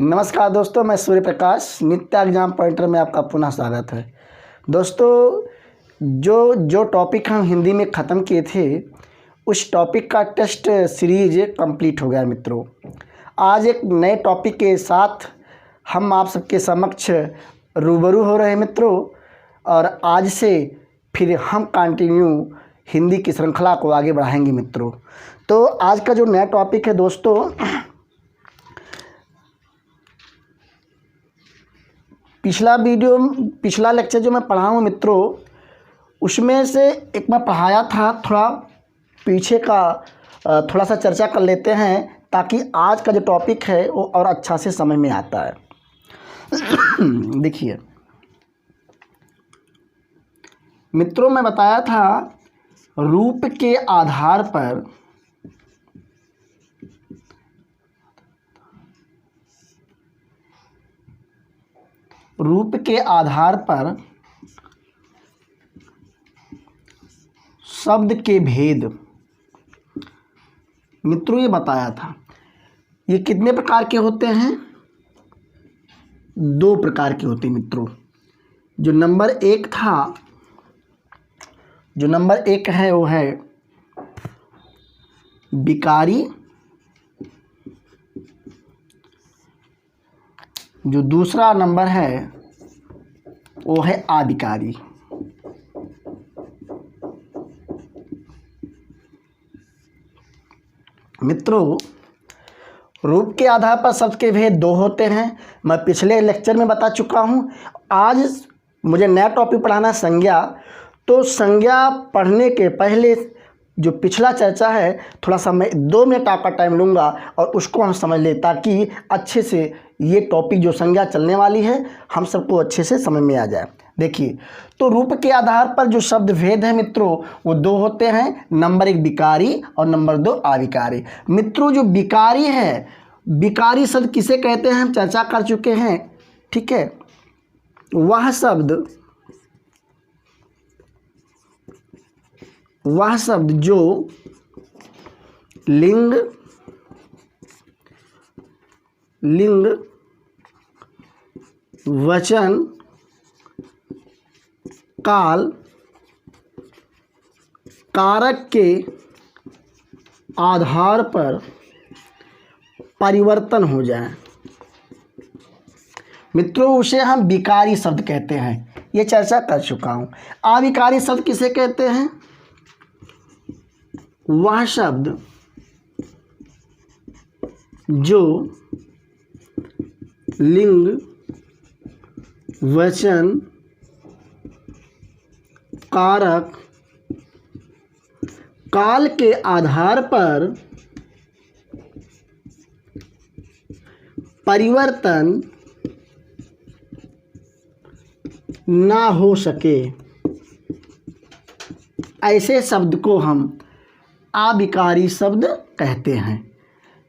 नमस्कार दोस्तों, मैं सूर्य प्रकाश नित्य एग्जाम पॉइंटर में आपका पुनः स्वागत है। दोस्तों, जो टॉपिक हम हिंदी में ख़त्म किए थे उस टॉपिक का टेस्ट सीरीज कंप्लीट हो गया मित्रों। आज एक नए टॉपिक के साथ हम आप सबके समक्ष रूबरू हो रहे हैं मित्रों, और आज से फिर हम कंटिन्यू हिंदी की श्रृंखला को आगे बढ़ाएंगे मित्रों। तो आज का जो नया टॉपिक है दोस्तों, पिछला लेक्चर जो मैं पढ़ा हूँ मित्रों, उसमें से एक मैं पढ़ाया था, थोड़ा पीछे का थोड़ा सा चर्चा कर लेते हैं ताकि आज का जो टॉपिक है वो और अच्छा से समझ में आता है। देखिए मित्रों, मैं बताया था रूप के आधार पर शब्द के भेद मित्रों, ये बताया था। ये कितने प्रकार के होते हैं? 2 प्रकार के होते हैं मित्रों। जो नंबर 1 है वो है विकारी, जो दूसरा नंबर है वो है अविकारी। मित्रों, रूप के आधार पर शब्द के भेद 2 होते हैं। मैं पिछले लेक्चर में बता चुका हूँ। आज मुझे नया टॉपिक पढ़ाना है संज्ञा। तो संज्ञा पढ़ने के पहले जो पिछला चर्चा है, थोड़ा सा मैं 2 मिनट आपका टाइम लूँगा और उसको हम समझ लें, ताकि अच्छे से ये टॉपिक जो संज्ञा चलने वाली है हम सबको अच्छे से समझ में आ जाए। देखिए, तो रूप के आधार पर जो शब्द भेद है मित्रों वो 2 होते हैं। नंबर 1 विकारी और नंबर 2 अविकारी। मित्रों, जो विकारी है, विकारी शब्द किसे कहते हैं हम चर्चा कर चुके हैं, ठीक है। वह शब्द जो लिंग, वचन, काल, कारक के आधार पर परिवर्तन हो जाए मित्रों, उसे हम विकारी शब्द कहते हैं। ये चर्चा कर चुका हूँ। अविकारी शब्द किसे कहते हैं? वह शब्द जो लिंग, वचन, कारक, काल के आधार पर परिवर्तन ना हो सके, ऐसे शब्द को हम अविकारी शब्द कहते हैं।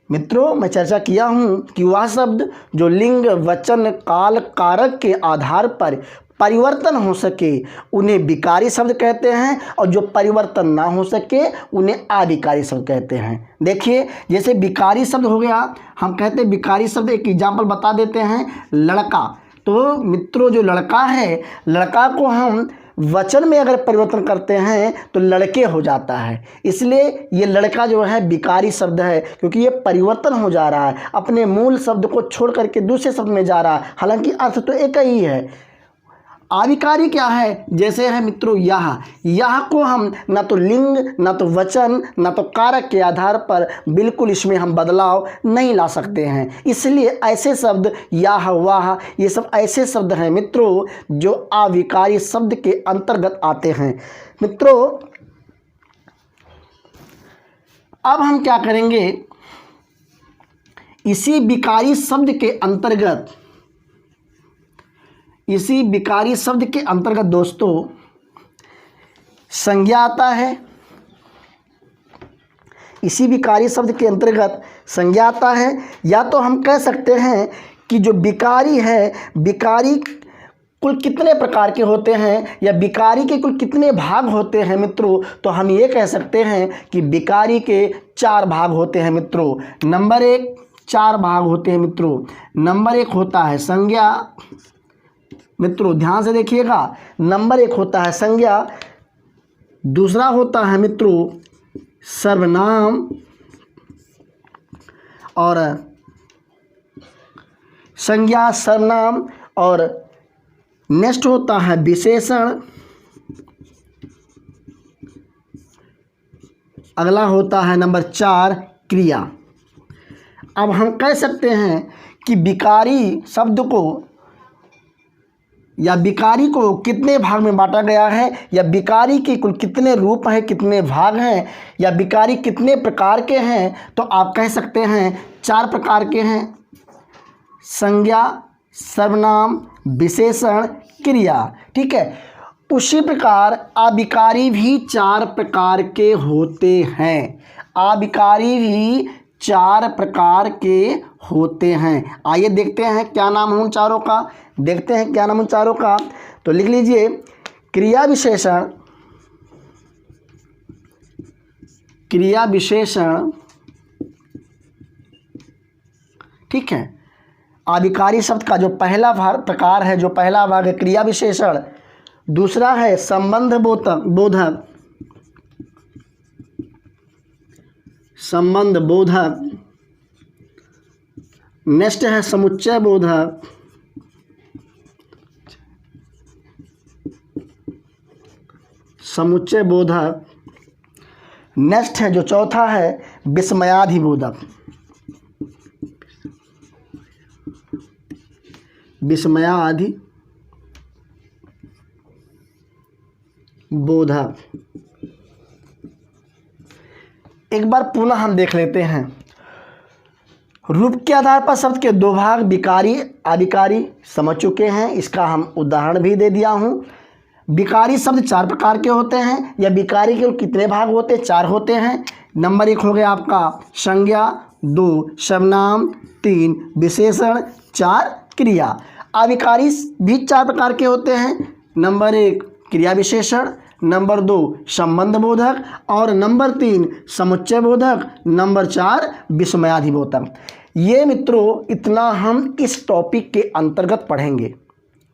मित्रों, मैं चर्चा किया हूँ कि वह शब्द जो लिंग, वचन, काल, कारक के आधार पर परिवर्तन हो सके उन्हें विकारी शब्द कहते हैं, और जो परिवर्तन ना हो सके उन्हें अविकारी शब्द कहते हैं। देखिए, जैसे विकारी शब्द हो गया, हम कहते हैं विकारी शब्द, एक एग्जाम्पल बता देते हैं, लड़का। तो मित्रों, जो लड़का है, लड़का को हम वचन में अगर परिवर्तन करते हैं तो लड़के हो जाता है। इसलिए ये लड़का जो है विकारी शब्द है, क्योंकि ये परिवर्तन हो जा रहा है, अपने मूल शब्द को छोड़ करके दूसरे शब्द में जा रहा है, हालांकि अर्थ तो एक ही है। अविकारी क्या है? जैसे है मित्रों यह को हम ना तो लिंग, ना तो वचन, ना तो कारक के आधार पर बिल्कुल इसमें हम बदलाव नहीं ला सकते हैं। इसलिए ऐसे शब्द यह, वाह, ये सब ऐसे शब्द हैं मित्रों जो अविकारी शब्द के अंतर्गत आते हैं। मित्रों, अब हम क्या करेंगे, इसी विकारी शब्द के अंतर्गत दोस्तों संज्ञा आता है। इसी विकारी शब्द के अंतर्गत संज्ञा आता है, या तो हम कह सकते हैं कि जो विकारी है, विकारी कुल कितने प्रकार के होते हैं या विकारी के कुल कितने भाग होते हैं मित्रों, तो हम ये कह सकते हैं कि विकारी के 4 भाग होते हैं मित्रों। नंबर 1 चार भाग होते हैं मित्रों। नंबर एक होता है संज्ञा, मित्रों ध्यान से देखिएगा, नंबर एक होता है संज्ञा, दूसरा होता है मित्रों सर्वनाम, और संज्ञा सर्वनाम, और नेक्स्ट होता है विशेषण, अगला होता है नंबर 4 क्रिया। अब हम कह सकते हैं कि विकारी शब्द को या विकारी को कितने भाग में बांटा गया है, या विकारी के कुल कितने रूप हैं, कितने भाग हैं, या विकारी कितने प्रकार के हैं, तो आप कह सकते हैं 4 प्रकार के हैं, संज्ञा सर्वनाम विशेषण क्रिया। ठीक है, उसी प्रकार अविकारी भी 4 प्रकार के होते हैं, अविकारी भी 4 प्रकार के होते हैं। आइए देखते हैं क्या नाम है उन चारों का, देखते हैं क्या नाम उन चारों का। तो लिख लीजिए क्रिया विशेषण, क्रिया विशेषण, ठीक है। अविकारी शब्द का जो पहला प्रकार है, जो पहला भाग है क्रिया विशेषण, दूसरा है संबंध बोधक, संबंध बोधक, नेक्स्ट है समुच्चय बोधक, समुच्चय बोधक, नेक्स्ट है जो चौथा है विस्मयाधि बोधक, विस्मयाधि बोधक। एक बार पुनः हम देख लेते हैं। रूप के आधार पर शब्द के 2 भाग विकारी अविकारी समझ चुके हैं, इसका हम उदाहरण भी दे दिया हूँ। विकारी शब्द 4 प्रकार के होते हैं, या विकारी के कितने भाग होते हैं, 4 होते हैं। नंबर 1 हो गया आपका संज्ञा, 2 सर्वनाम, 3 विशेषण, 4 क्रिया। अविकारी भी 4 प्रकार के होते हैं, नंबर 1 क्रिया विशेषण, नंबर 2 संबंध बोधक, और नंबर 3 समुच्चय बोधक, नंबर 4 विस्मयाधि बोधक। ये मित्रों इतना हम इस टॉपिक के अंतर्गत पढ़ेंगे।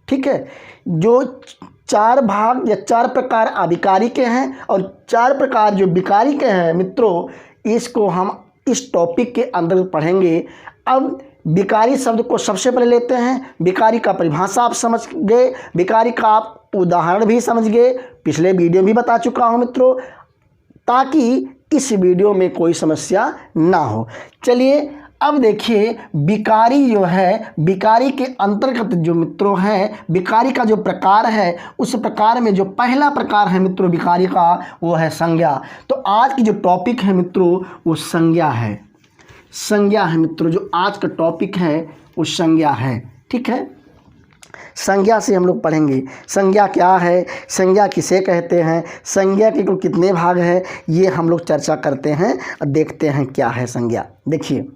ठीक है, जो 4 भाग या 4 प्रकार अविकारी के हैं और 4 प्रकार जो विकारी के हैं मित्रों, इसको हम इस टॉपिक के अंतर्गत पढ़ेंगे। अब विकारी शब्द को सबसे पहले लेते हैं। विकारी का परिभाषा आप समझ गए, विकारी का आप उदाहरण भी समझ गए, पिछले वीडियो भी बता चुका हूं मित्रों, ताकि इस वीडियो में कोई समस्या ना हो। चलिए अब देखिए, विकारी जो है, विकारी के अंतर्गत जो मित्रों है, विकारी का जो प्रकार है, उस प्रकार में जो पहला प्रकार है मित्रों विकारी का, वो है संज्ञा। तो आज की जो टॉपिक है मित्रों वो संज्ञा है, संज्ञा है मित्रों। जो आज का टॉपिक है वो संज्ञा है। ठीक है, संज्ञा से हम लोग पढ़ेंगे संज्ञा क्या है, संज्ञा किसे कहते हैं, संज्ञा के कुल कितने भाग हैं, ये हम लोग चर्चा करते हैं और देखते हैं क्या है संज्ञा। देखिए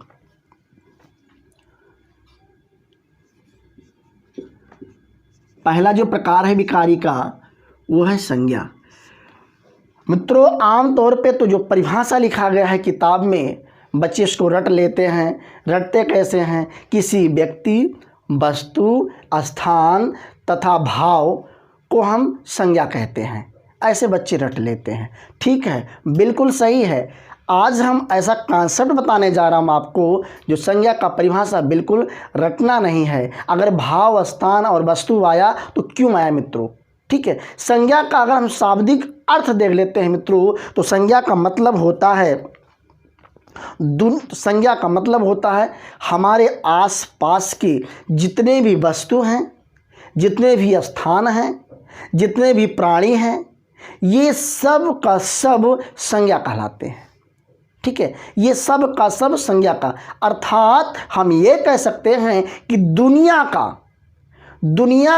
पहला जो प्रकार है विकारी का वो है संज्ञा। मित्रों आमतौर पे तो जो परिभाषा लिखा गया है किताब में, बच्चे इसको रट लेते हैं। रटते कैसे हैं, किसी व्यक्ति, वस्तु, स्थान तथा भाव को हम संज्ञा कहते हैं, ऐसे बच्चे रट लेते हैं। ठीक है, बिल्कुल सही है। आज हम ऐसा कॉन्सेप्ट बताने जा रहा हूँ आपको, जो संज्ञा का परिभाषा बिल्कुल रटना नहीं है। अगर भाव, स्थान और वस्तु आया तो क्यों आया मित्रों। ठीक है, संज्ञा का अगर हम शाब्दिक अर्थ देख लेते हैं मित्रों, तो संज्ञा का मतलब होता है, संज्ञा का मतलब होता है हमारे आसपास के जितने भी वस्तु हैं, जितने भी स्थान हैं, जितने भी प्राणी हैं, ये सब का सब संज्ञा कहलाते हैं। ठीक है, ये सब का सब संज्ञा का अर्थात हम ये कह सकते हैं कि दुनिया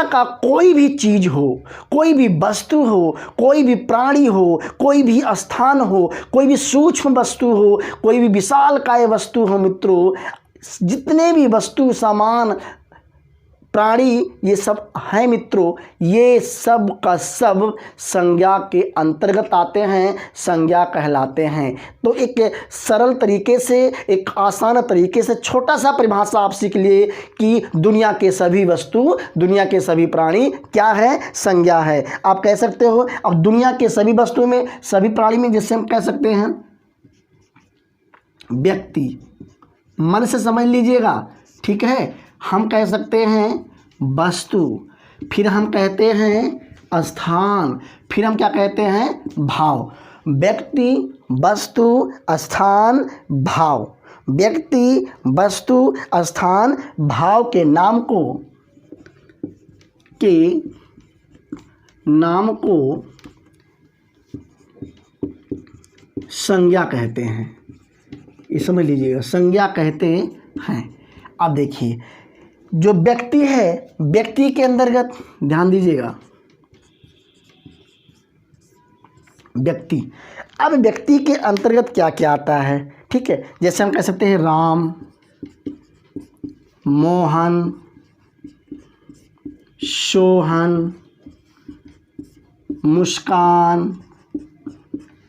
का कोई भी चीज़ हो, कोई भी वस्तु हो, कोई भी प्राणी हो, कोई भी स्थान हो, कोई भी सूक्ष्म वस्तु हो, कोई भी विशालकाय वस्तु हो मित्रों, जितने भी वस्तु सामान प्राणी, ये सब हैं मित्रों, ये सब का सब संज्ञा के अंतर्गत आते हैं, संज्ञा कहलाते हैं। तो एक सरल तरीके से, एक आसान तरीके से छोटा सा परिभाषा आप सीख लिए कि दुनिया के सभी वस्तु, दुनिया के सभी प्राणी क्या है, संज्ञा है। आप कह सकते हो अब दुनिया के सभी वस्तुओं में, सभी प्राणी में, जैसे हम कह सकते हैं व्यक्ति, मन से समझ लीजिएगा, ठीक है। हम कह सकते हैं वस्तु, फिर हम कहते हैं स्थान, फिर हम क्या कहते हैं, भाव। व्यक्ति, वस्तु, स्थान, भाव। व्यक्ति, वस्तु, स्थान, भाव के नाम को संज्ञा कहते हैं। ये समझ लीजिएगा, संज्ञा कहते हैं। अब देखिए, जो व्यक्ति है, व्यक्ति के अंतर्गत ध्यान दीजिएगा, व्यक्ति। अब व्यक्ति के अंतर्गत क्या क्या आता है, ठीक है। जैसे हम कह सकते हैं राम, मोहन, सोहन, मुस्कान,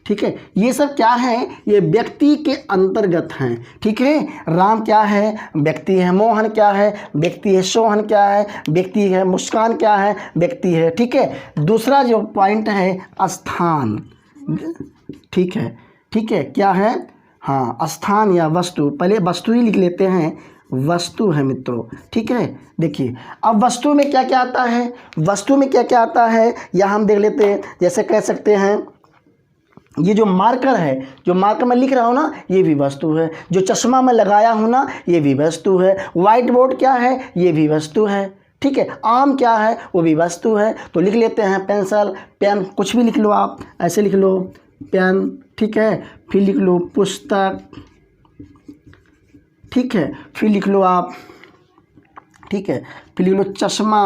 ठीक है। ये सब क्या है, ये व्यक्ति के अंतर्गत हैं, ठीक है। राम क्या है, व्यक्ति है। मोहन क्या है, व्यक्ति है। सोहन क्या है, व्यक्ति है। मुस्कान क्या है, व्यक्ति है, ठीक है। दूसरा जो पॉइंट है स्थान, ठीक है, ठीक है। क्या है, हाँ, स्थान या वस्तु। पहले वस्तु ही लिख लेते हैं, वस्तु है मित्रों, ठीक है। देखिए अब वस्तु में क्या क्या आता है, वस्तु में क्या क्या आता है या हम देख लेते हैं। जैसे कह सकते हैं ये जो मार्कर है, जो मार्कर मैं लिख रहा हूँ ना, ये भी वस्तु है। जो चश्मा मैं लगाया हूँ ना, ये भी वस्तु है। वाइट बोर्ड क्या है, ये भी वस्तु है, ठीक है। आम क्या है, वो भी वस्तु है। तो लिख लेते हैं पेंसिल, पेन, कुछ भी लिख लो आप, ऐसे लिख लो पेन, ठीक है। फिर लिख लो पुस्तक, ठीक है। फिर लिख लो आप, ठीक है। फिर लिख लो चश्मा,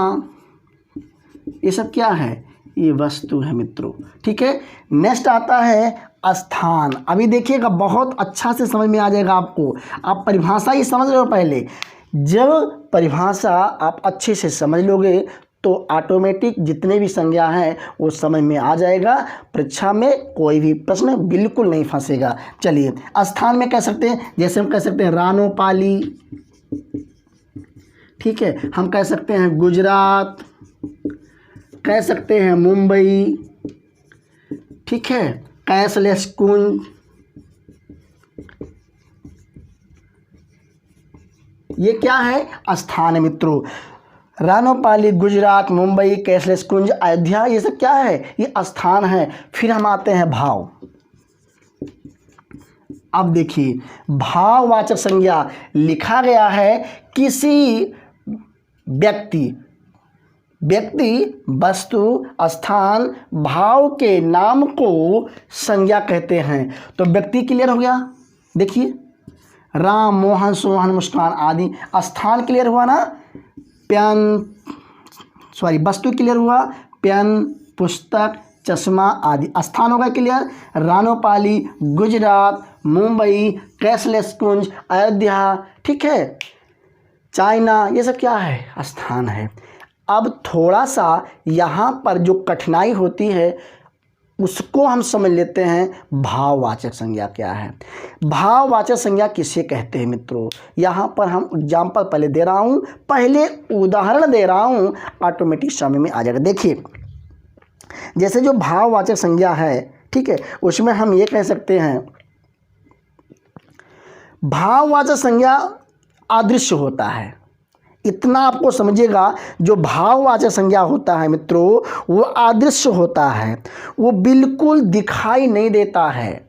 ये सब क्या है, ये वस्तु है मित्रों, ठीक है। नेक्स्ट आता है स्थान। अभी देखिएगा, बहुत अच्छा से समझ में आ जाएगा आपको। आप परिभाषा ही समझ रहे हो पहले। जब परिभाषा आप अच्छे से समझ लोगे तो ऑटोमेटिक जितने भी संज्ञा हैं वो समझ में आ जाएगा। परीक्षा में कोई भी प्रश्न बिल्कुल नहीं फंसेगा। चलिए स्थान में कह सकते हैं, जैसे हम कह सकते हैं रानोपाली, ठीक है। हम कह सकते हैं गुजरात, कह सकते हैं मुंबई, ठीक है। कैसलेस कुंज, ये क्या है, स्थान है मित्रों। रानोपाली, गुजरात, मुंबई, कैसलेस कुंज, अयोध्या, ये सब क्या है, ये स्थान है। फिर हम आते हैं भाव। अब देखिए भाववाचक संज्ञा लिखा गया है किसी व्यक्ति, वस्तु, स्थान, भाव के नाम को संज्ञा कहते हैं। तो व्यक्ति क्लियर हो गया, देखिए राम, मोहन, सोहन, मुस्कान आदि। स्थान क्लियर हुआ ना, वस्तु क्लियर हुआ, पेन, पुस्तक, चश्मा आदि। स्थान होगा क्लियर, रानोपाली, गुजरात, मुंबई, कैसलेस कुंज, अयोध्या, ठीक है, चाइना, ये सब क्या है, स्थान है। अब थोड़ा सा यहाँ पर जो कठिनाई होती है उसको हम समझ लेते हैं, भाववाचक संज्ञा क्या है। भाववाचक संज्ञा किसे कहते हैं मित्रों, यहाँ पर हम एग्जाम्पल पहले दे रहा हूँ, पहले उदाहरण दे रहा हूँ, ऑटोमेटिक समझ में आ जाएगा। देखिए जैसे जो भाववाचक संज्ञा है, ठीक है, उसमें हम ये कह सकते हैं भाववाचक संज्ञा अदृश्य होता है। इतना आपको समझिएगा, जो भाववाचक संज्ञा होता है मित्रों वो अदृश्य होता है, वो बिल्कुल दिखाई नहीं देता है,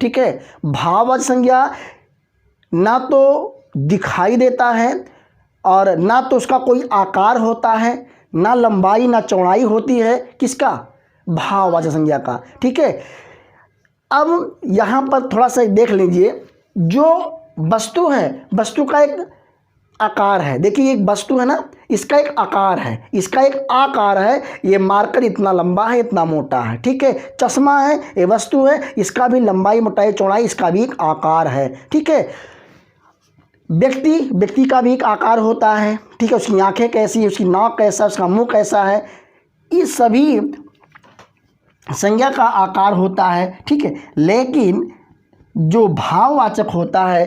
ठीक है। भाववाचक संज्ञा ना तो दिखाई देता है और ना तो उसका कोई आकार होता है, ना लंबाई ना चौड़ाई होती है, किसका, भाववाचक संज्ञा का, ठीक है। अब यहाँ पर थोड़ा सा देख लीजिए, जो वस्तु है, वस्तु का एक आकार है। देखिए एक वस्तु है ना, इसका एक आकार है, इसका एक आकार है। ये मार्कर इतना लंबा है, इतना मोटा है, ठीक है। चश्मा है, ये वस्तु है, इसका भी लंबाई, मोटाई, चौड़ाई, इसका भी एक आकार है, ठीक है। व्यक्ति का भी एक आकार होता है, ठीक है, उसकी आंखें कैसी है, उसकी नाक कैसा, उसका मुंह कैसा है, ये सभी संज्ञा का आकार होता है, ठीक है। लेकिन जो भाववाचक होता है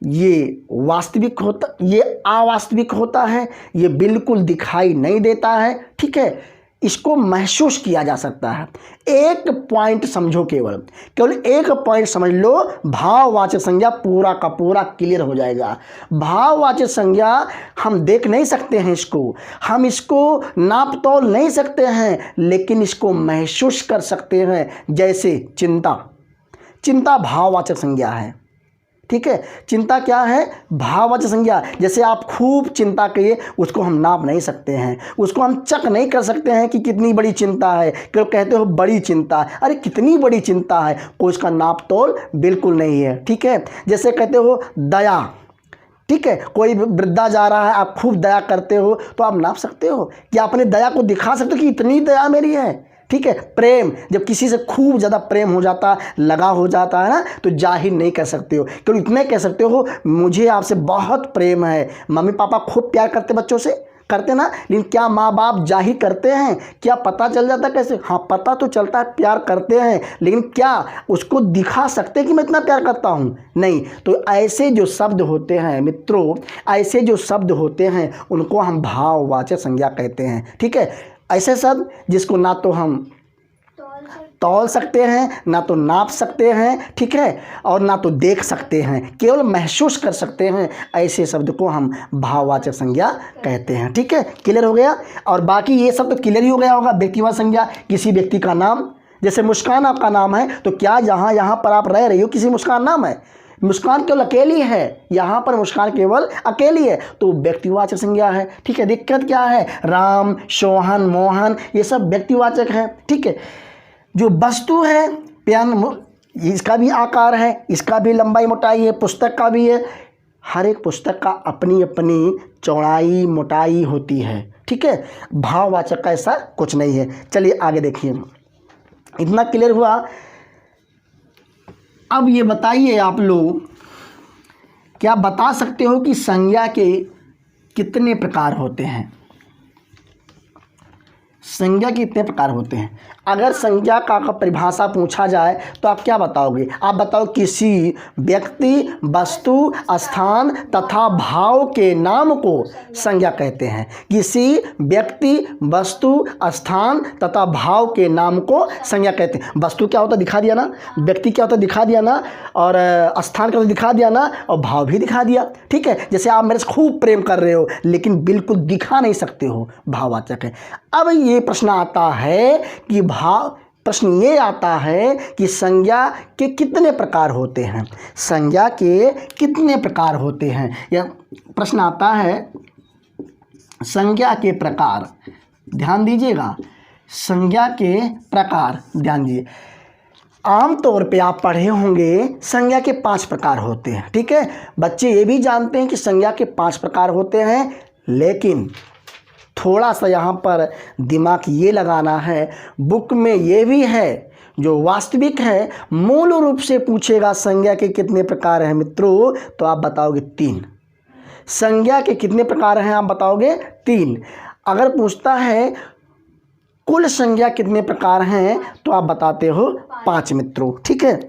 ये वास्तविक होता, ये अवास्तविक होता है, ये बिल्कुल दिखाई नहीं देता है, ठीक है, इसको महसूस किया जा सकता है। एक पॉइंट समझो, केवल एक पॉइंट समझ लो, भाववाचक संज्ञा पूरा का पूरा क्लियर हो जाएगा। भाववाचक संज्ञा हम देख नहीं सकते हैं, हम इसको नाप तोल नहीं सकते हैं, लेकिन इसको महसूस कर सकते हैं। जैसे चिंता भाववाचक संज्ञा है, ठीक है। चिंता क्या है? भाववाचक संज्ञा। जैसे आप खूब चिंता करिए, उसको हम नाप नहीं सकते हैं, उसको हम चक नहीं कर सकते हैं कि कितनी बड़ी चिंता है। क्यों कहते हो बड़ी चिंता है? अरे कितनी बड़ी चिंता है, कोई उसका नाप तोल बिल्कुल नहीं है, ठीक है। जैसे कहते हो दया, ठीक है, कोई वृद्धा जा रहा है, आप खूब दया करते हो, तो आप नाप सकते हो कि अपने दया को दिखा सकते हो कि इतनी दया मेरी है, ठीक है। प्रेम, जब किसी से खूब ज़्यादा प्रेम हो जाता, लगा हो जाता है ना, तो जाहिर नहीं कर सकते हो, क्योंकि इतने कह सकते हो मुझे आपसे बहुत प्रेम है। मम्मी पापा खूब प्यार करते बच्चों से, करते ना, लेकिन क्या माँ बाप जाहिर करते हैं? क्या पता चल जाता कैसे? हाँ, पता तो चलता है, प्यार करते हैं, लेकिन क्या उसको दिखा सकते कि मैं इतना प्यार करता हूँ? नहीं। तो ऐसे जो शब्द होते हैं मित्रों, ऐसे जो शब्द होते हैं उनको हम भाववाचक संज्ञा कहते हैं, ठीक है। ऐसे शब्द जिसको ना तो हम तौल सकते हैं, ना तो नाप सकते हैं, ठीक है, और ना तो देख सकते हैं, केवल महसूस कर सकते हैं, ऐसे शब्द को हम भाववाचक संज्ञा कहते हैं, ठीक है। क्लियर हो गया? और बाकी ये सब तो क्लियर ही हो गया होगा। व्यक्तिवाचक संज्ञा, किसी व्यक्ति का नाम, जैसे मुस्कान आपका नाम है, तो क्या यहाँ पर आप रह रही हो किसी मुस्कान नाम है? मुस्कान केवल अकेली है, यहाँ पर मुस्कान केवल अकेली है, तो व्यक्तिवाचक संज्ञा है, ठीक है। दिक्कत क्या है? राम, सोहन, मोहन, ये सब व्यक्तिवाचक है, ठीक है। जो वस्तु है, पेन, इसका भी आकार है, इसका भी लंबाई मोटाई है, पुस्तक का भी है। हर एक पुस्तक का अपनी अपनी चौड़ाई मोटाई होती है, ठीक है। भाववाचक का ऐसा कुछ नहीं है। चलिए आगे देखिए, इतना क्लियर हुआ। अब ये बताइए आप लोग, क्या बता सकते हो कि संज्ञा के कितने प्रकार होते हैं? संज्ञा के कितने प्रकार होते हैं? अगर संज्ञा का परिभाषा पूछा जाए तो आप क्या बताओगे? आप बताओ किसी व्यक्ति, वस्तु, स्थान तथा भाव के नाम को संज्ञा कहते हैं। किसी व्यक्ति, वस्तु, स्थान तथा भाव के नाम को संज्ञा कहते हैं। वस्तु क्या होता है दिखा दिया ना, व्यक्ति क्या होता है दिखा दिया ना, और स्थान क्या होता है दिखा दिया ना, और भाव भी दिखा दिया, ठीक है। जैसे आप मेरे से खूब प्रेम कर रहे हो, लेकिन बिल्कुल दिखा नहीं सकते हो, भाववाचक है। अब ये प्रश्न आता है कि प्रश्न ये आता है कि संज्ञा के कितने प्रकार होते हैं? संज्ञा के कितने प्रकार होते हैं? यह प्रश्न आता है, संज्ञा के प्रकार। ध्यान दीजिएगा, संज्ञा के प्रकार ध्यान दीजिए। आमतौर पे आप पढ़े होंगे संज्ञा के 5 प्रकार होते हैं, ठीक है। बच्चे ये भी जानते हैं कि संज्ञा के 5 प्रकार होते हैं, लेकिन थोड़ा सा यहाँ पर दिमाग ये लगाना है, बुक में ये भी है, जो वास्तविक है मूल रूप से पूछेगा संज्ञा के कितने प्रकार हैं मित्रों, तो आप बताओगे 3। संज्ञा के कितने प्रकार हैं आप बताओगे 3। अगर पूछता है कुल संज्ञा कितने प्रकार हैं तो आप बताते हो 5 मित्रों, ठीक है।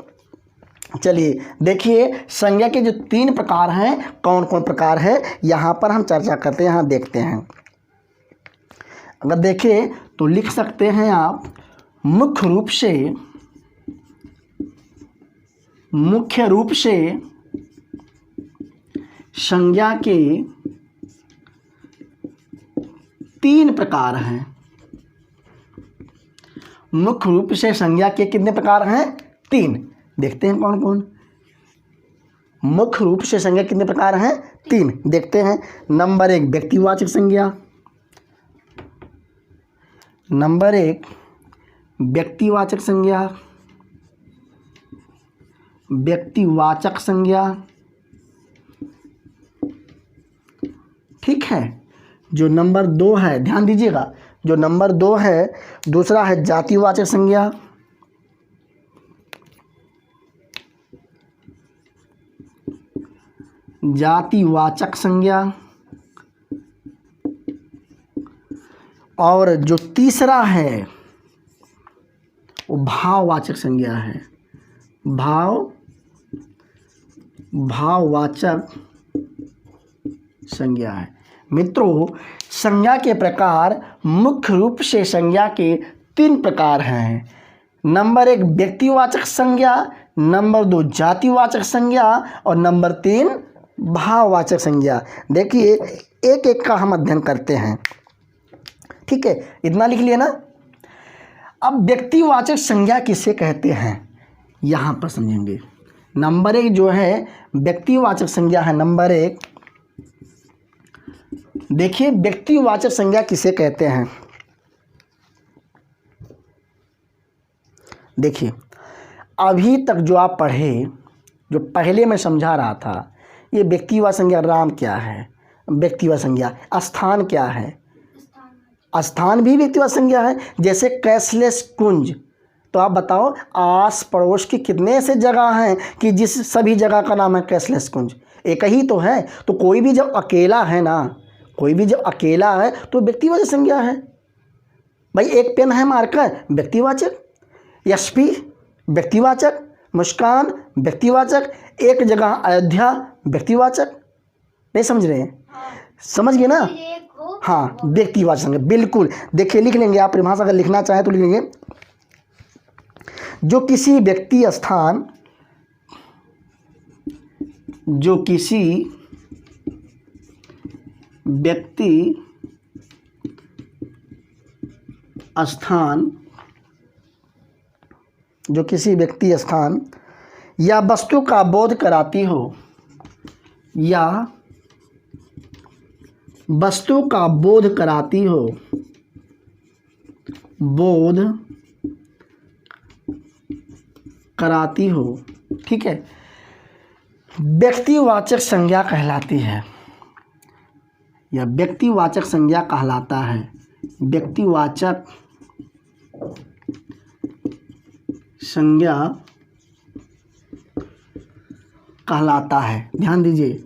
चलिए देखिए, संज्ञा के जो 3 प्रकार हैं, कौन कौन प्रकार है, यहाँ पर हम चर्चा करते हैं, यहाँ देखते हैं। अगर देखें तो लिख सकते हैं आप, मुख्य रूप से संज्ञा के 3 प्रकार हैं। मुख्य रूप से संज्ञा के कितने प्रकार हैं? 3। देखते हैं कौन कौन। मुख्य रूप से संज्ञा कितने प्रकार हैं? 3 देखते हैं। नंबर 1 व्यक्तिवाचक संज्ञा, नंबर 1 व्यक्तिवाचक संज्ञा, व्यक्तिवाचक संज्ञा, ठीक है। जो नंबर 2 है, ध्यान दीजिएगा, जो नंबर 2 है, दूसरा है जातिवाचक संज्ञा, जातिवाचक संज्ञा, और जो तीसरा है वो भाववाचक संज्ञा है। भाववाचक संज्ञा है। मित्रों, संज्ञा के प्रकार मुख्य रूप से संज्ञा के 3 प्रकार हैं। नंबर 1 व्यक्तिवाचक संज्ञा, नंबर 2 जातिवाचक संज्ञा और नंबर 3 भाववाचक संज्ञा। देखिए एक एक का हम अध्ययन करते हैं। ठीक है, इतना लिख लिया ना। अब व्यक्तिवाचक संज्ञा किसे कहते हैं यहाँ पर समझेंगे। नंबर 1 जो है व्यक्तिवाचक संज्ञा है। नंबर 1 देखिए व्यक्तिवाचक संज्ञा किसे कहते हैं। देखिए अभी तक जो आप पढ़े, जो पहले मैं समझा रहा था, ये व्यक्तिवाचक संज्ञा राम क्या है, व्यक्तिवाचक संज्ञा। स्थान क्या है, स्थान भी व्यक्तिवाचक संज्ञा है। जैसे कैशलेस कुंज, तो आप बताओ आस पड़ोस की कितने ऐसे जगह हैं कि जिस सभी जगह का नाम है कैशलेस कुंज, एक ही तो है। तो कोई भी जब अकेला है ना, कोई भी जब अकेला है तो व्यक्तिवाचक संज्ञा है। भाई एक पेन है मार्कर, व्यक्तिवाचक। एसपी व्यक्तिवाचक, मुस्कान व्यक्तिवाचक, एक जगह अयोध्या व्यक्तिवाचक। नहीं समझ रहे हैं? समझ गए ना? हाँ, व्यक्तिवाचक संज्ञा बिल्कुल। देखिए लिख लेंगे आप, परिभाषा अगर लिखना चाहें तो लिख लेंगे। जो किसी व्यक्ति स्थान, जो किसी व्यक्ति स्थान, जो किसी व्यक्ति स्थान या वस्तु का बोध कराती हो, या वस्तु का बोध कराती हो, बोध कराती हो, ठीक है, व्यक्तिवाचक संज्ञा कहलाती है, या व्यक्तिवाचक संज्ञा कहलाता है। व्यक्तिवाचक संज्ञा कहलाता है। ध्यान दीजिए,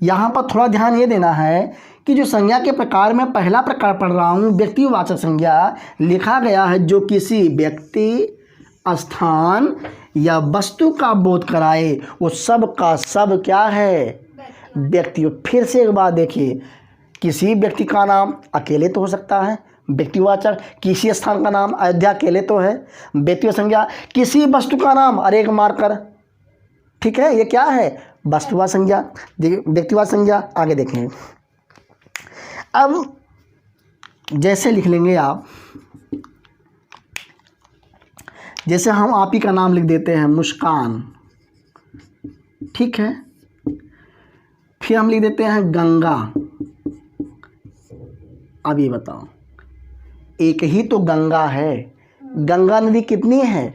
यहाँ पर थोड़ा ध्यान ये देना है कि जो संज्ञा के प्रकार में पहला प्रकार पढ़ रहा हूँ, व्यक्तिवाचक संज्ञा, लिखा गया है जो किसी व्यक्ति, स्थान या वस्तु का बोध कराए, वो सब का सब क्या है, व्यक्ति। फिर से एक बात देखिए, किसी व्यक्ति का नाम अकेले तो हो सकता है व्यक्तिवाचक, किसी स्थान का नाम अयोध्या अकेले तो है व्यक्तिवाचक संज्ञा, किसी वस्तु का नाम अरे एक मार्कर, ठीक है, ये क्या है, वस्तुवाचक संज्ञा, व्यक्तिवाचक संज्ञा। आगे देखें, अब जैसे लिख लेंगे आप, जैसे हम आप ही का नाम लिख देते हैं मुस्कान, ठीक है, फिर हम लिख देते हैं गंगा। अब ये बताओ, एक ही तो गंगा है, गंगा नदी कितनी है,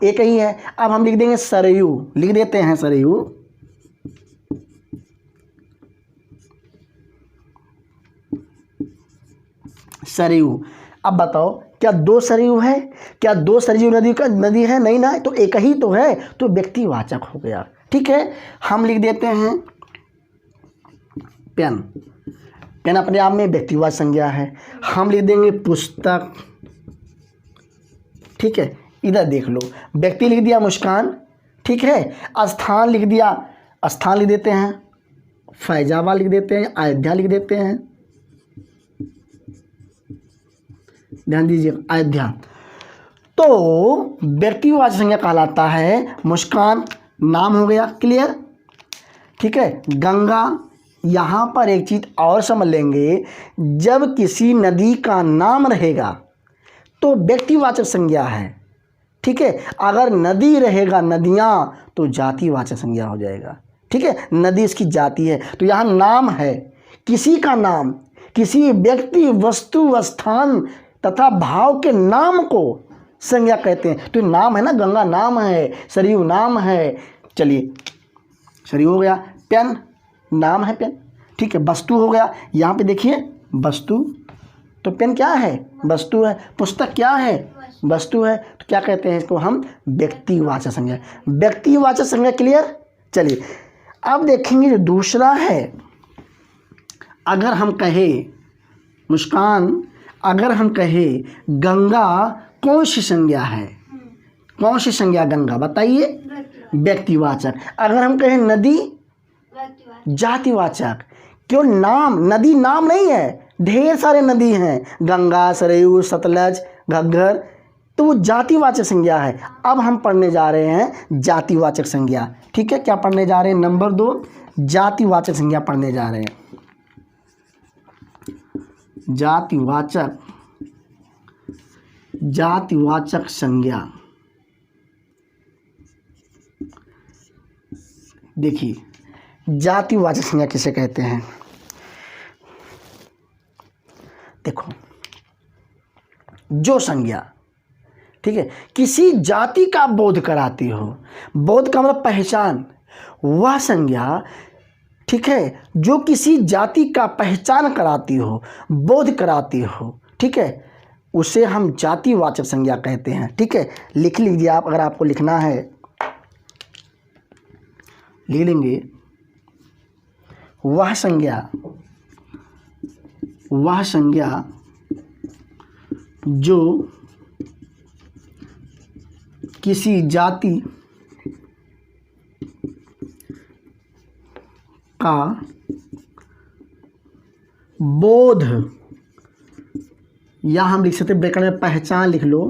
एक ही है। अब हम लिख देंगे सरयू, लिख देते हैं सरयू। सरयू, अब बताओ क्या दो सरयू है, क्या दो सरयू नदी है, नहीं ना, तो एक ही तो है, तो व्यक्तिवाचक हो गया। ठीक है, हम लिख देते हैं पेन, पेन अपने आप में व्यक्तिवाचक संज्ञा है। हम लिख देंगे पुस्तक, ठीक है, इधर देख लो, व्यक्ति लिख दिया मुस्कान, ठीक है, स्थान लिख दिया, स्थान लिख देते हैं फैजाबाद, लिख देते हैं अयोध्या, लिख देते हैं, ध्यान दीजिए अयोध्या। तो व्यक्तिवाचक संज्ञा कहलाता है मुस्कान, नाम हो गया, क्लियर, ठीक है। गंगा, यहाँ पर एक चीज़ और समझ लेंगे, जब किसी नदी का नाम रहेगा तो व्यक्तिवाचक संज्ञा है, ठीक है। अगर नदी रहेगा, नदियाँ, तो जातिवाचक संज्ञा हो जाएगा, ठीक है। नदी इसकी जाति है, तो यहाँ नाम है, किसी का नाम, किसी व्यक्ति, वस्तु, स्थान तथा भाव के नाम को संज्ञा कहते हैं। तो नाम है ना, गंगा नाम है, सरयू नाम है, चलिए सरयू हो गया। पेन नाम है पेन, ठीक है। वस्तु हो गया, यहाँ पे देखिए वस्तु, तो पेन क्या है, वस्तु है। पुस्तक क्या है, वस्तु है। तो क्या कहते हैं इसको हम, व्यक्तिवाचक संज्ञा। व्यक्तिवाचक संज्ञा, क्लियर। चलिए अब देखेंगे जो दूसरा है, अगर हम कहें मुस्कान, अगर हम कहें गंगा कौन सी संज्ञा है, कौन सी संज्ञा गंगा बताइए, व्यक्तिवाचक। अगर हम कहें नदी, जातिवाचक। क्यों नाम, नदी नाम नहीं है, ढेर सारे नदी हैं, गंगा, सरयू, सतलज, घग्गर, तो वो जातिवाचक संज्ञा है। अब हम पढ़ने जा रहे हैं जातिवाचक संज्ञा। ठीक है, क्या पढ़ने जा रहे हैं? नंबर 2 जातिवाचक संज्ञा पढ़ने जा रहे हैं। जातिवाचक संज्ञा। देखिए जातिवाचक संज्ञा किसे कहते हैं? देखो, जो संज्ञा, ठीक है, किसी जाति का बोध कराती हो, बोध का मतलब पहचान, वह संज्ञा, ठीक है, जो किसी जाति का पहचान कराती हो, बोध कराती हो, ठीक है, उसे हम जातिवाचक संज्ञा कहते हैं। ठीक है, लिख लीजिए आप, अगर आपको लिखना है ले लेंगे। वह संज्ञा जो किसी जाति का बोध, या हम लिख सकते ब्रैकेट में पहचान लिख लो,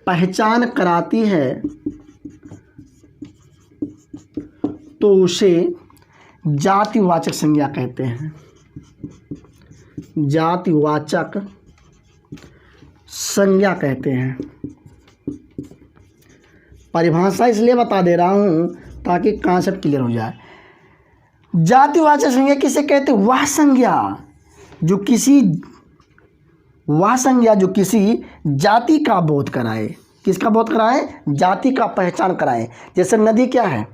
पहचान कराती है, तो उसे जातिवाचक संज्ञा कहते हैं। जातिवाचक संज्ञा कहते हैं। परिभाषा इसलिए बता दे रहा हूं ताकि कॉन्सेप्ट क्लियर हो जाए। जातिवाचक संज्ञा किसे कहते हैं? वह संज्ञा जो किसी जाति का बोध कराए। किसका बोध कराए? जाति का पहचान कराए। जैसे नदी क्या है?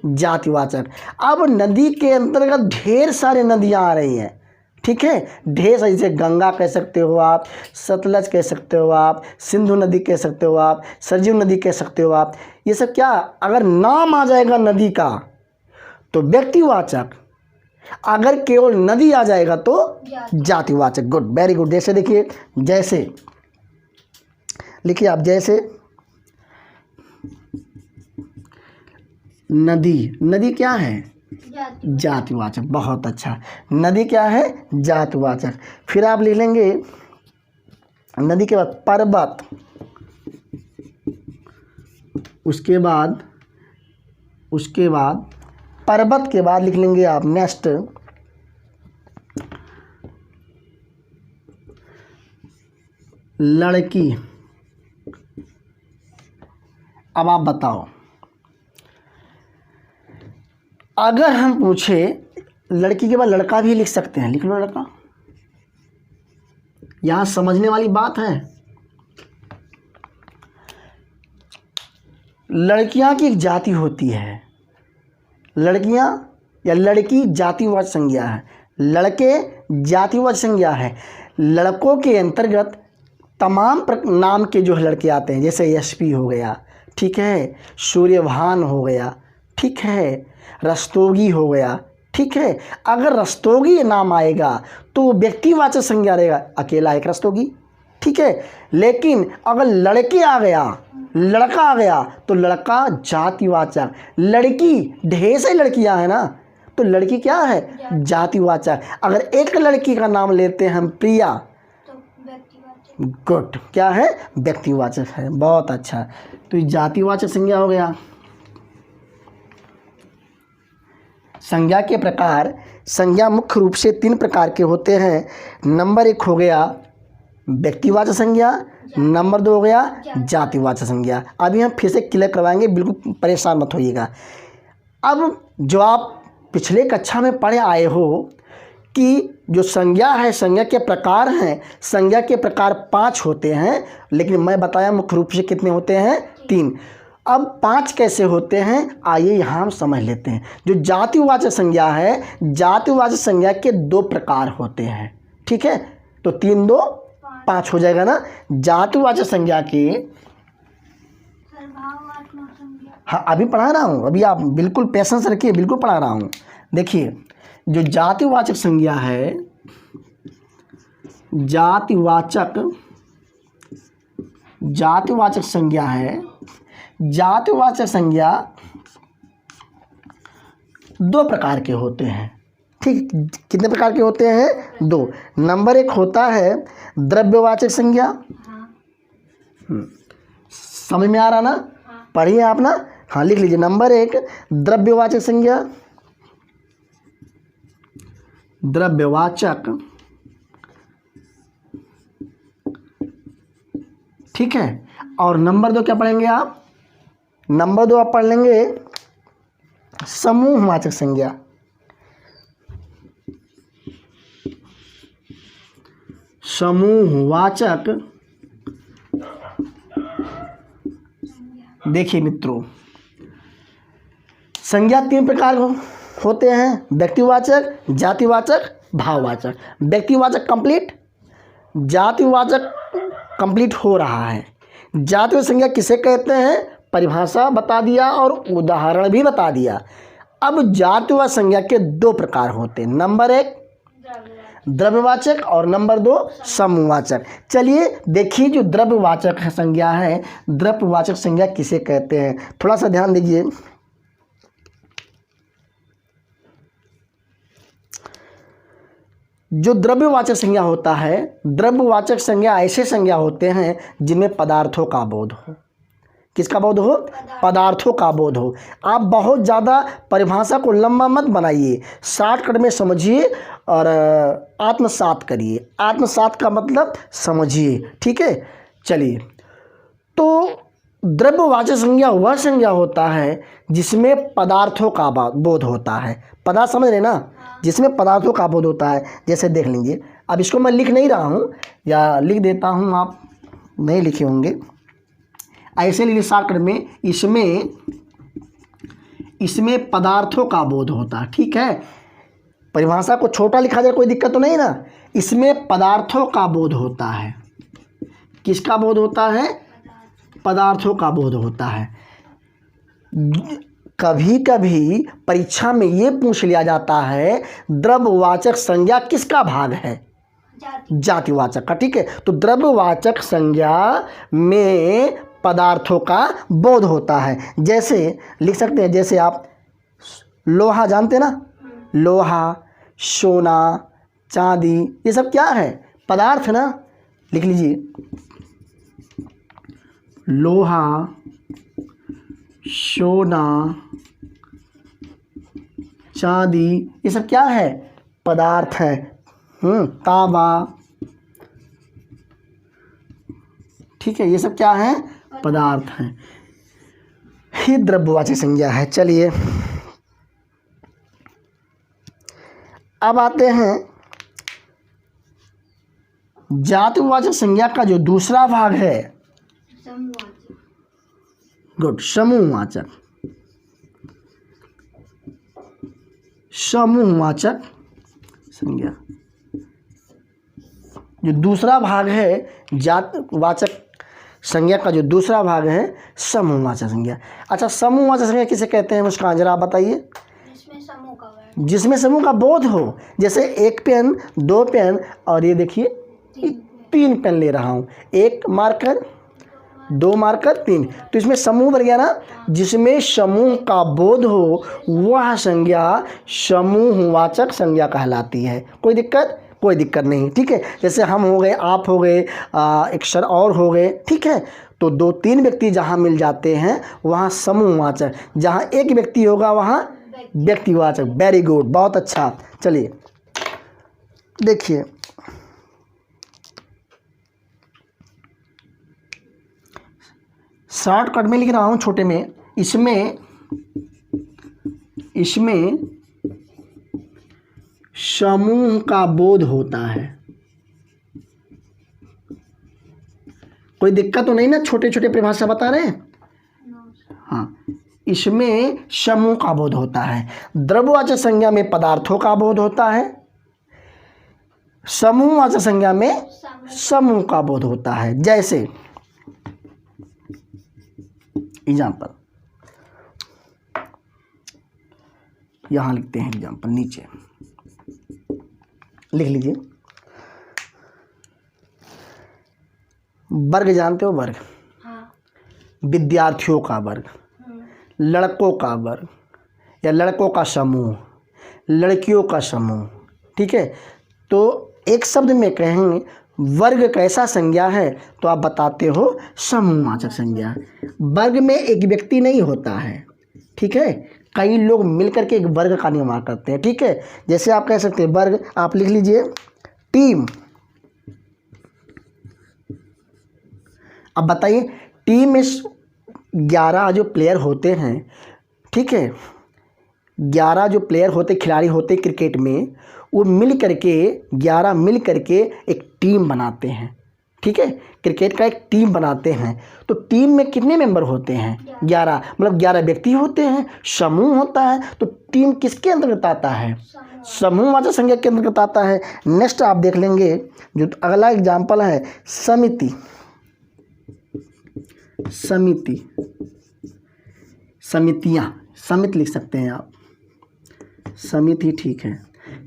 जातिवाचक। अब नदी के अंतर्गत ढेर सारे नदियां आ रही हैं, ठीक है, ढेर सारी, जैसे गंगा कह सकते हो आप, सतलज कह सकते हो आप, सिंधु नदी कह सकते हो आप, सरयू नदी कह सकते हो आप। ये सब क्या, अगर नाम आ जाएगा नदी का तो व्यक्तिवाचक, अगर केवल नदी आ जाएगा तो जातिवाचक। Good, very good. जैसे देखिए, जैसे लिखिए आप, जैसे नदी क्या है? जातिवाचक। बहुत अच्छा, नदी क्या है? जातिवाचक। फिर आप लिख लेंगे नदी के बाद पर्वत, उसके बाद पर्वत के बाद लिख लेंगे आप नेक्स्ट लड़की। अब आप बताओ, अगर हम पूछे लड़की के बाद लड़का भी लिख सकते हैं, लिख लो लड़का। यहां समझने वाली बात है, लड़कियां की एक जाति होती है, लड़कियां या लड़की जातिवाचक संज्ञा है, लड़के जातिवाचक संज्ञा है। लड़कों के अंतर्गत तमाम नाम के जो लड़के आते हैं, जैसे यशपी हो गया, ठीक है, सूर्यभान हो गया, ठीक है, रस्तोगी हो गया, ठीक है। अगर रस्तोगी नाम आएगा तो वो व्यक्तिवाचक संज्ञा रहेगा, अकेला एक रस्तोगी, ठीक है। लेकिन अगर लड़के आ गया, लड़का आ गया तो लड़का जातिवाचक। लड़की, ढेर सारी लड़कियां हैं ना, तो लड़की क्या है? जातिवाचक। अगर एक लड़की का नाम लेते हैं हम प्रिया, गुड, क्या है? व्यक्तिवाचक है। बहुत अच्छा, तो ये जातिवाचक संज्ञा हो गया। संज्ञा के प्रकार, संज्ञा मुख्य रूप से 3 प्रकार के होते हैं। नंबर 1 हो गया व्यक्तिवाचक संज्ञा, नंबर 2 हो गया जातिवाचक संज्ञा। अभी हम फिर से क्लियर करवाएंगे, बिल्कुल परेशान मत होइएगा। अब जो आप पिछले कक्षा में पढ़े आए हो कि जो संज्ञा है, संज्ञा के प्रकार हैं, संज्ञा के प्रकार 5 होते हैं, लेकिन मैं बताया मुख्य रूप से कितने होते हैं? 3। अब 5 कैसे होते हैं, आइए यहाँ हम समझ लेते हैं। जो जातिवाचक संज्ञा है, जातिवाचक संज्ञा के 2 प्रकार होते हैं, ठीक है। तो 3 2 5 हो जाएगा ना। जातिवाचक संज्ञा के हाँ अभी पढ़ा रहा हूँ, अभी आप बिल्कुल पेशेंस रखिए, बिल्कुल पढ़ा रहा हूँ। देखिए जो जातिवाचक संज्ञा है, जातिवाचक संज्ञा है, जातिवाचक संज्ञा दो प्रकार के होते हैं। ठीक, कितने प्रकार के होते हैं? दो। नंबर एक होता है द्रव्यवाचक संज्ञा। समझ में आ रहा ना? पढ़िए आप ना, हाँ लिख लीजिए। नंबर एक द्रव्यवाचक संज्ञा, द्रव्यवाचक, ठीक है। और नंबर दो क्या पढ़ेंगे आप? नंबर दो आप पढ़ लेंगे समूहवाचक संज्ञा। समूहवाचक, देखिए मित्रों संज्ञा तीन प्रकार होते हैं, व्यक्तिवाचक, जातिवाचक, भाववाचक। व्यक्तिवाचक कंप्लीट, जातिवाचक कंप्लीट हो रहा है। जातिवाचक संज्ञा किसे कहते हैं? परिभाषा बता दिया और उदाहरण भी बता दिया। अब जातिवाचक संज्ञा के दो प्रकार होते हैं, नंबर एक द्रव्यवाचक और नंबर दो समूहवाचक। चलिए देखिए जो द्रव्यवाचक संज्ञा है, द्रव्यवाचक संज्ञा किसे कहते हैं, थोड़ा सा ध्यान दीजिए। जो द्रव्यवाचक संज्ञा होता है, द्रव्यवाचक संज्ञा ऐसे संज्ञा होते हैं जिनमें पदार्थों का बोध हो। किसका बोध हो? पदार्थों का बोध हो। आप बहुत ज़्यादा परिभाषा को लंबा मत बनाइए, शॉर्टकट में समझिए और आत्मसात करिए। आत्मसात का मतलब समझिए, ठीक है। चलिए, तो द्रव्यवाचक संज्ञा वह संज्ञा होता है जिसमें पदार्थों का बोध होता है। पदार्थ समझ रहे ना? जिसमें पदार्थों का बोध होता है। जैसे देख लीजिए, अब इसको मैं लिख नहीं रहा हूँ या लिख देता हूँ, आप नहीं लिखे होंगे, ऐसे लीजिए शॉर्टकट में, इसमें पदार्थों का बोध होता है, ठीक है। परिभाषा को छोटा लिखा जाए कोई दिक्कत तो नहीं ना। इसमें पदार्थों का बोध होता है। किसका बोध होता है? पदार्थों का बोध होता है। कभी कभी परीक्षा में ये पूछ लिया जाता है द्रव्यवाचक संज्ञा किसका भाग है? जातिवाचक का, ठीक है। तो द्रव्यवाचक संज्ञा में पदार्थों का बोध होता है। जैसे लिख सकते हैं, जैसे आप लोहा जानते हैं ना, लोहा, सोना, चांदी, ये सब क्या है? पदार्थ है ना। लिख लीजिए, लोहा, सोना, चांदी, ये सब क्या है? पदार्थ है। तांबा, ठीक है, ये सब क्या है? पदार्थ हैं। ये द्रव्यवाचक संज्ञा है। चलिए अब आते हैं जातिवाचक संज्ञा का जो दूसरा भाग है, गुड, समूहवाचक। समूहवाचक संज्ञा जो दूसरा भाग है, जातिवाचक संज्ञा का जो दूसरा भाग है समूहवाचक संज्ञा। अच्छा, समूहवाचक संज्ञा किसे कहते हैं मुस्कान, जरा आप बताइए। जिसमें समूह का बोध हो। जैसे एक पेन, दो पेन, और ये देखिए तीन पेन ले रहा हूँ, एक मार्कर, दो मार्कर, तीन, तो इसमें समूह बन गया ना। जिसमें समूह का बोध हो वह संज्ञा समूहवाचक संज्ञा कहलाती है। कोई दिक्कत? कोई दिक्कत नहीं, ठीक है। जैसे हम हो गए, आप हो गए, एक सर और हो गए, ठीक है। तो दो तीन व्यक्ति जहाँ मिल जाते हैं वहाँ समूहवाचक, जहाँ एक व्यक्ति होगा वहाँ व्यक्तिवाचक। वेरी गुड, बहुत अच्छा। चलिए देखिए, शॉर्टकट में लिख रहा हूँ छोटे में। इसमें समूह का बोध होता है। कोई दिक्कत तो नहीं ना? छोटे छोटे परिभाषा बता रहे हैं, हाँ। इसमें समूह का बोध होता है। द्रव्यवाचक संज्ञा में पदार्थों का बोध होता है, समूहवाचक संज्ञा में समूह का बोध होता है। जैसे एग्जाम्पल, यहाँ लिखते हैं एग्जाम्पल, नीचे लिख लीजिए। वर्ग जानते हो? वर्ग, हाँ। विद्यार्थियों का वर्ग, लड़कों का वर्ग या लड़कों का समूह, लड़कियों का समूह, ठीक है। तो एक शब्द में कहेंगे वर्ग कैसा संज्ञा है, तो आप बताते हो समूहवाचक संज्ञा। वर्ग में एक व्यक्ति नहीं होता है, ठीक है, कई लोग मिलकर के एक वर्ग का निर्माण करते हैं, ठीक है। जैसे आप कह सकते हैं वर्ग, आप लिख लीजिए टीम। अब बताइए टीम में 11 जो प्लेयर होते हैं, ठीक है, 11 जो प्लेयर होते, खिलाड़ी होते क्रिकेट में, वो मिल करके 11 मिल करके एक टीम बनाते हैं, ठीक है, क्रिकेट का एक टीम बनाते हैं। तो टीम में कितने मेंबर होते हैं? 11, मतलब 11 व्यक्ति होते हैं, समूह होता है। तो टीम किसके अंतर्गत आता है? समूहवाचक संज्ञा के अंतर्गत आता है। नेक्स्ट आप देख लेंगे जो अगला एग्जाम्पल है समिति। समिति, समितियाँ, समिति लिख सकते हैं आप, समिति, ठीक है।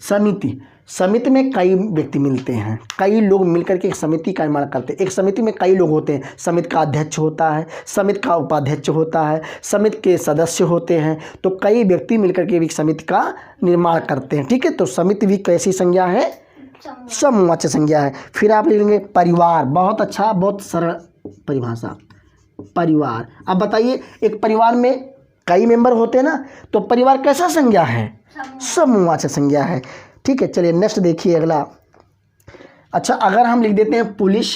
समिति, समिति में कई व्यक्ति मिलते हैं, कई लोग मिलकर के एक समिति का निर्माण करते हैं। एक समिति में कई लोग होते हैं, समिति का अध्यक्ष होता है, समिति का उपाध्यक्ष होता है, समिति के सदस्य होते हैं। तो कई व्यक्ति मिलकर के एक समिति का निर्माण करते हैं, ठीक है। तो समिति भी कैसी संज्ञा है? समूहवाचक संज्ञा है। फिर आप ले लेंगे परिवार, बहुत अच्छा, बहुत सरल परिभाषा, परिवार। अब बताइए एक परिवार में कई मेंबर होते हैं ना, तो परिवार कैसा संज्ञा है? समूहवाचक संज्ञा है, ठीक है। चलिए नेक्स्ट देखिए अगला। अच्छा, अगर हम लिख देते हैं पुलिस,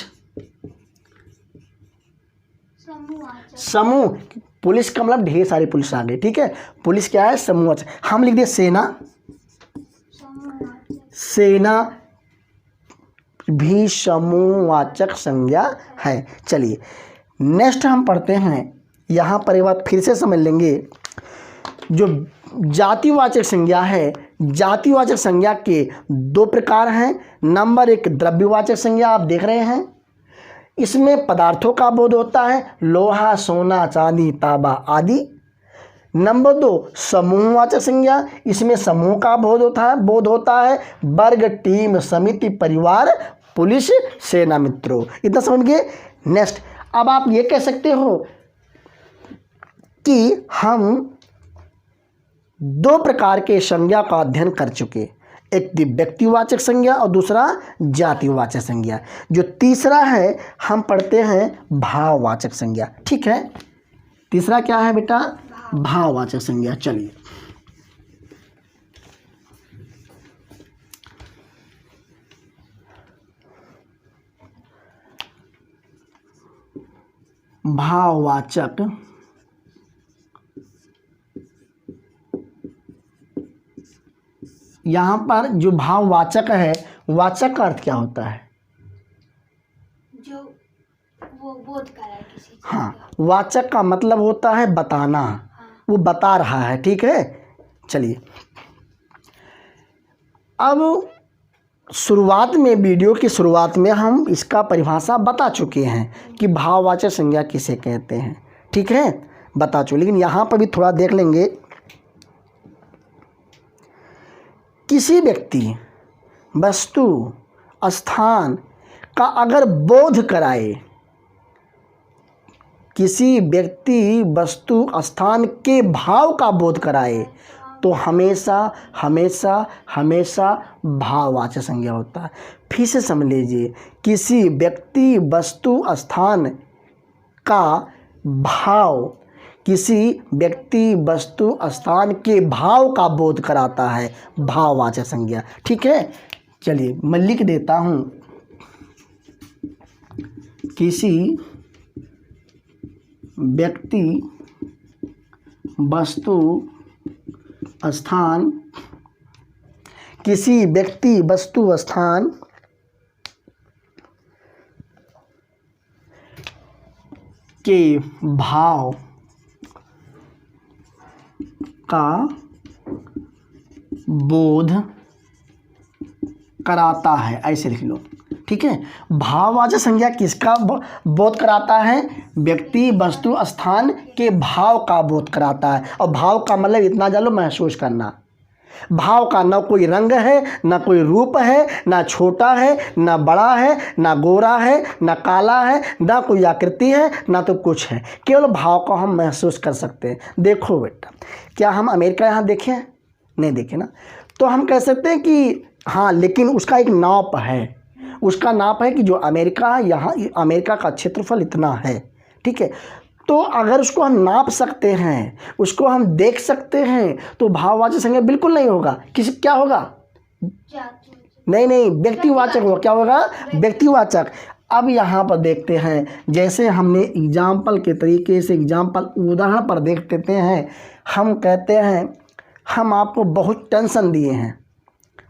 समूह, पुलिस का मतलब ढेर सारी पुलिस आ गई, ठीक है। पुलिस क्या है? समूहवाचक। हम लिख दिए सेना, सेना भी समूहवाचक संज्ञा है। चलिए नेक्स्ट हम पढ़ते हैं, यहाँ पर एक बात फिर से समझ लेंगे, जो जातिवाचक संज्ञा है, जातिवाचक संज्ञा के 2 प्रकार हैं। नंबर 1 द्रव्यवाचक संज्ञा, आप देख रहे हैं, इसमें पदार्थों का बोध होता है, लोहा, सोना, चांदी, तांबा आदि। नंबर 2 समूहवाचक संज्ञा, इसमें समूह का बोध होता है, वर्ग, टीम, समिति, परिवार, पुलिस, सेना, मित्रों। इतना समझ गए। नेक्स्ट अब आप ये कह सकते हो कि हम 2 प्रकार के संज्ञा का अध्ययन कर चुके, एक व्यक्तिवाचक संज्ञा और दूसरा जातिवाचक संज्ञा। जो तीसरा है हम पढ़ते हैं भाववाचक संज्ञा, ठीक है। तीसरा क्या है बेटा? भाववाचक संज्ञा। चलिए भाववाचक, यहाँ पर जो भाववाचक है, वाचक का अर्थ क्या होता है? जो वो बोध कर रहा है किसी चीज हाँ, का। वाचक का मतलब होता है बताना, वो बता रहा है, ठीक है। चलिए अब शुरुआत में, वीडियो की शुरुआत में हम इसका परिभाषा बता चुके हैं कि भाववाचक संज्ञा किसे कहते हैं, ठीक है, बता चुके। लेकिन यहाँ पर भी थोड़ा देख लेंगे। किसी व्यक्ति, वस्तु, स्थान का अगर बोध कराए, किसी व्यक्ति, वस्तु, स्थान के भाव का बोध कराए, तो हमेशा हमेशा हमेशा भाववाचक संज्ञा होता है। फिर से समझ लीजिए, किसी व्यक्ति, वस्तु, स्थान का भाव, किसी व्यक्ति, वस्तु, स्थान के भाव का बोध कराता है, भाववाचक संज्ञा, ठीक है। चलिए मैं लिख देता हूँ, किसी व्यक्ति, वस्तु, स्थान, किसी व्यक्ति, वस्तु, स्थान के भाव का बोध कराता है, ऐसे लिख लो, ठीक है। भाववाचक संज्ञा किसका बोध कराता है? व्यक्ति, वस्तु, स्थान के भाव का बोध कराता है। और भाव का मतलब इतना जान लो, महसूस करना, भाव का ना कोई रंग है, ना कोई रूप है, ना छोटा है, ना बड़ा है, ना गोरा है, ना काला है, ना कोई आकृति है, ना तो कुछ है। केवल भाव को हम महसूस कर सकते हैं। देखो बेटा, क्या हम अमेरिका यहाँ देखे हैं? नहीं देखे ना। तो हम कह सकते हैं कि हाँ, लेकिन उसका एक नाप है। उसका नाप है कि जो अमेरिका है, यहाँ अमेरिका का क्षेत्रफल इतना है, ठीक है। तो अगर उसको हम नाप सकते हैं, उसको हम देख सकते हैं, तो भाववाचक संज्ञा बिल्कुल नहीं होगा। किसी क्या होगा? नहीं, व्यक्तिवाचक होगा। क्या होगा? व्यक्तिवाचक। अब यहाँ पर देखते हैं, जैसे हमने एग्जाम्पल के तरीके से एग्जाम्पल उदाहरण पर देख लेते हैं। हम कहते हैं हम आपको बहुत टेंशन दिए हैं,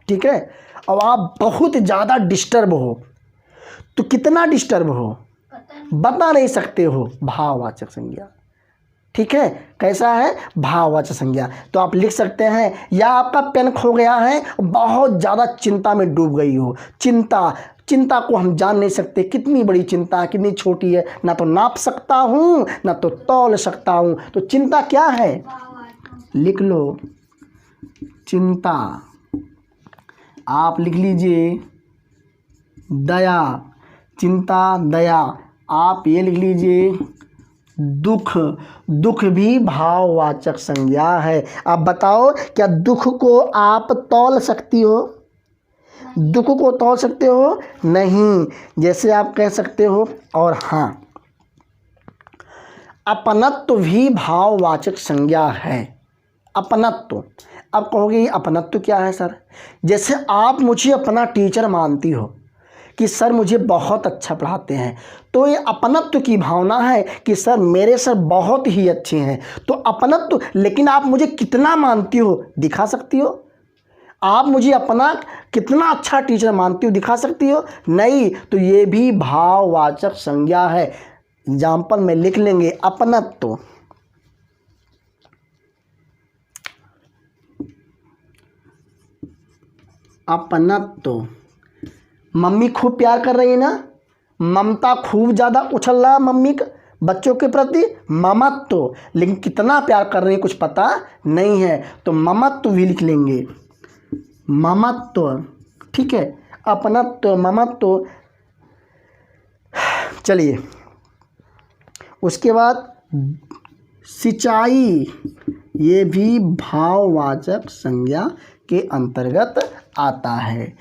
ठीक है, और आप बहुत ज़्यादा डिस्टर्ब हो। तो कितना डिस्टर्ब हो बता नहीं सकते हो, भाववाचक संज्ञा, ठीक है। कैसा है? भाववाचक संज्ञा। तो आप लिख सकते हैं, या आपका पेन खो गया है, बहुत ज़्यादा चिंता में डूब गई हो। चिंता को हम जान नहीं सकते, कितनी बड़ी चिंता है, कितनी छोटी है, ना तो नाप सकता हूँ, ना तो तौल सकता हूँ। तो चिंता क्या है? लिख लो, चिंता। आप लिख लीजिए दया, चिंता, दया। आप ये लिख लीजिए दुख भी भाववाचक संज्ञा है। अब बताओ, क्या दुख को आप तौल सकती हो? दुख को तौल सकते हो? नहीं। जैसे आप कह सकते हो, और हाँ, अपनत्व भी भाववाचक संज्ञा है। अपनत्व। अब कहोगे ये अपनत्व क्या है सर? जैसे आप मुझे अपना टीचर मानती हो कि सर मुझे बहुत अच्छा पढ़ाते हैं, तो ये अपनत्व की भावना है कि सर मेरे सर बहुत ही अच्छे हैं। तो अपनत्व। लेकिन आप मुझे कितना मानती हो दिखा सकती हो? आप मुझे अपना कितना अच्छा टीचर मानती हो दिखा सकती हो? नहीं। तो ये भी भाववाचक संज्ञा है। एग्जाम्पल में लिख लेंगे अपनत्व। अपनत्व। मम्मी खूब प्यार कर रही है ना, ममता खूब ज़्यादा उछल रहा है मम्मी का बच्चों के प्रति, ममत्व। लेकिन कितना प्यार कर रही है कुछ पता नहीं है, तो ममत्व भी लिख लेंगे। ममत्व, ठीक है। अपनत्व, ममत्व। चलिए, उसके बाद सिंचाई, ये भी भाववाचक संज्ञा के अंतर्गत आता है।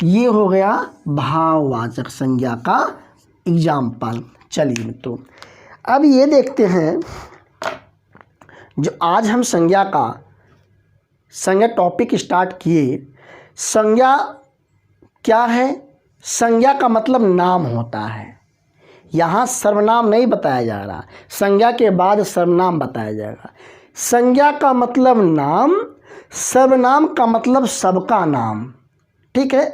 ये हो गया भाववाचक संज्ञा का एग्जाम्पल। चलिए मित्रों, अब ये देखते हैं, जो आज हम संज्ञा टॉपिक स्टार्ट किए। संज्ञा क्या है? संज्ञा का मतलब नाम होता है। यहाँ सर्वनाम नहीं बताया जा रहा, संज्ञा के बाद सर्वनाम बताया जाएगा। संज्ञा का मतलब नाम, सर्वनाम का मतलब सबका नाम, ठीक है।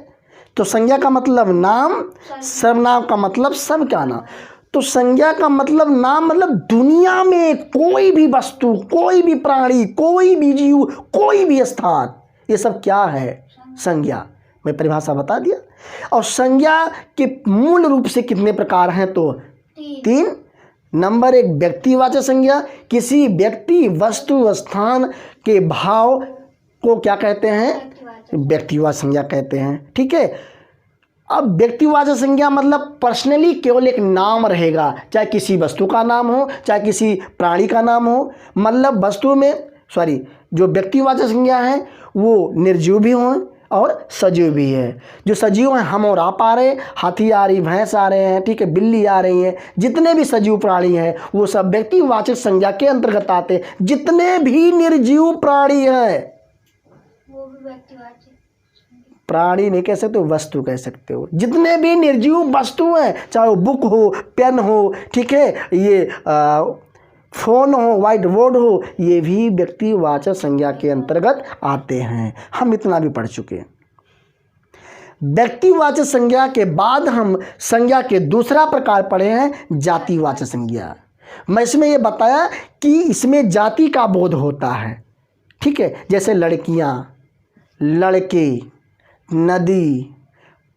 तो संज्ञा का मतलब नाम, सर्वनाम का मतलब सबका नाम। तो संज्ञा का मतलब नाम, मतलब दुनिया में कोई भी वस्तु, कोई भी प्राणी, कोई भी जीव, कोई भी स्थान, ये सब क्या है? संज्ञा। मैं परिभाषा बता दिया। और संज्ञा के मूल रूप से कितने प्रकार हैं? तो 3। नंबर 1 व्यक्तिवाचक संज्ञा, किसी व्यक्ति, वस्तु, स्थान के भाव को क्या कहते हैं? व्यक्तिवाचक संज्ञा कहते हैं, ठीक है। अब व्यक्तिवाचक संज्ञा मतलब पर्सनली केवल एक नाम रहेगा, चाहे किसी वस्तु का नाम हो, चाहे किसी प्राणी का नाम हो। मतलब वस्तु में जो व्यक्तिवाचक संज्ञा है वो निर्जीव भी हों और सजीव भी है। जो सजीव हैं, हम और आप आ रहे हैं, हाथी आ रही, भैंस आ रहे हैं, ठीक है, बिल्ली आ रही है, जितने भी सजीव प्राणी हैं वो सब व्यक्तिवाचक संज्ञा के अंतर्गत आते हैं। जितने भी निर्जीव प्राणी हैं, वो भी व्यक्तिवाचक। प्राणी नहीं कह सकते, वस्तु कह सकते हो। जितने भी निर्जीव वस्तु हैं, चाहे वो बुक हो, पेन हो, ठीक है, ये फ़ोन हो, व्हाइट बोर्ड हो, ये भी व्यक्तिवाचक संज्ञा के अंतर्गत आते हैं। हम इतना भी पढ़ चुके हैं। व्यक्तिवाचक संज्ञा के बाद हम संज्ञा के दूसरा प्रकार पढ़े हैं, जातिवाचक संज्ञा। मैं इसमें ये बताया कि इसमें जाति का बोध होता है, ठीक है। जैसे लड़कियां, लड़के, नदी,